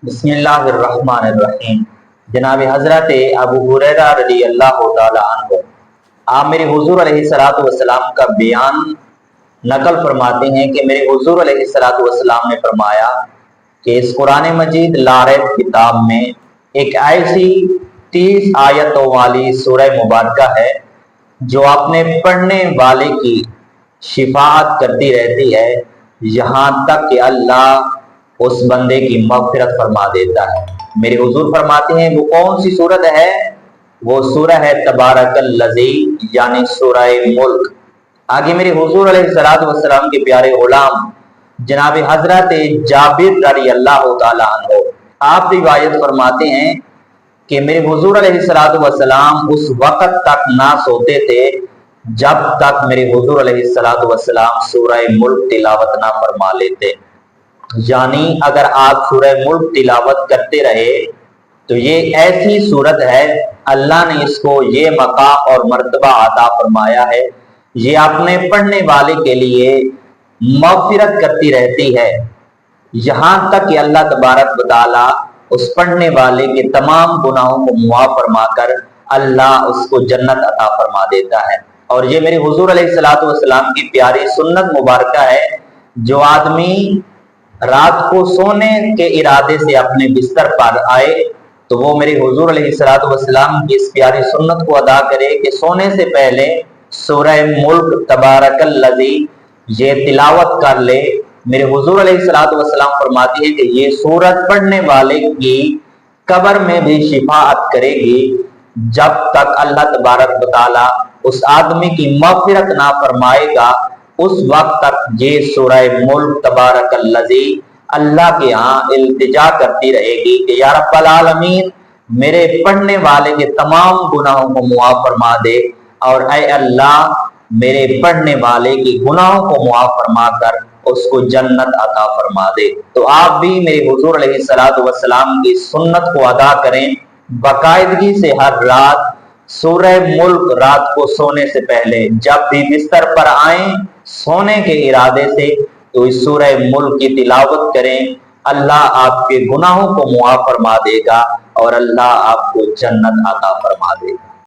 बिस्मिल्लाहिर्रहमानिर्रहीम। जनाब हज़रत अबू हुरैरा रज़ी अल्लाह तआला अन्हु आप मेरे हुजूर अलैहिस्सलातु वस्सलाम का बयान नकल फरमाते हैं कि मेरे हुजूर अलैहिस्सलातु वस्सलाम ने फरमाया कि इस कुरान मजीद लारैब किताब में एक ऐसी 30 आयतों वाली सूरह मुबारका है जो अपने पढ़ने वाले की शिफाअत करती रहती है यहाँ तक कि अल्लाह उस बंदे की मग़फ़िरत फरमा देता है। मेरे हुजूर फरमाते हैं वो कौन सी सूरत है? वो सूरह है तबारकल्लज़ी, यानी सूरह मुल्क। आगे मेरे हुजूर अलैहिस्सलातु वस्सलाम के प्यारे गुलाम जनाब हजरत जाबिर रज़ियल्लाहु ताला अन्हु आप रिवायत फरमाते हैं कि मेरे हुजूर अलैहिस्सलातु वस्सलाम उस वक़्त तक ना सोते थे जब तक मेरे हुजूर अलैहिस्सलातु वस्सलाम सूरह मुल्क तिलावत ना फरमा लेते। यानी अगर आप सूरह मुल्क तिलावत करते रहे तो ये ऐसी सूरत है, अल्लाह ने इसको ये मकाम और मर्तबा अता फरमाया है, ये अपने पढ़ने वाले के लिए मग़फ़िरत करती रहती है यहाँ तक कि अल्लाह तबारक व तआला उस पढ़ने वाले के तमाम गुनाहों को मुआफ़ फरमाकर अल्लाह उसको जन्नत अता फरमा देता है। और ये मेरे हुजूर अलैहिस्सलातु वस्सलाम की प्यारी सुन्नत मुबारका है। जो आदमी रात को सोने के इरादे से अपने बिस्तर पर आए तो वो मेरे हुजूर अलैहिस्सलातु वस्सलाम की इस प्यारी सुन्नत को अदा करे कि सोने से पहले सूरह मुल्क तबारकल्लज़ी ये तिलावत कर ले। मेरे हुजूर अलैहिस्सलातु वस्सलाम फरमाती है कि ये सूरत पढ़ने वाले की कब्र में भी शिफाअत करेगी जब तक अल्लाह तबारक व तआला उस आदमी की मग़फ़िरत ना फरमाएगा, उस वक्त तक ये सूरह मुल्क तबारकल्लज़ी अल्लाह के यहाँ इल्तिजा करती रहेगी कि या रब्बल आलमीन मेरे पढ़ने वाले के तमाम गुनाहों को मुआफ़ फरमा दे और ऐ अल्लाह मेरे पढ़ने वाले की गुनाहों को मुआफ़ फरमा कर उसको जन्नत अता फरमा दे। तो आप भी मेरे हुजूर अलैहिस्सलातु वस्सलाम की सुन्नत को अदा करें बाकायदगी से। हर रात सूरह मुल्क रात को सोने से पहले जब भी बिस्तर पर आए सोने के इरादे से तो इस सूरह मुल्क की तिलावत करें, अल्लाह आपके गुनाहों को मुआफ़ फरमा देगा और अल्लाह आपको जन्नत अता फरमा देगा।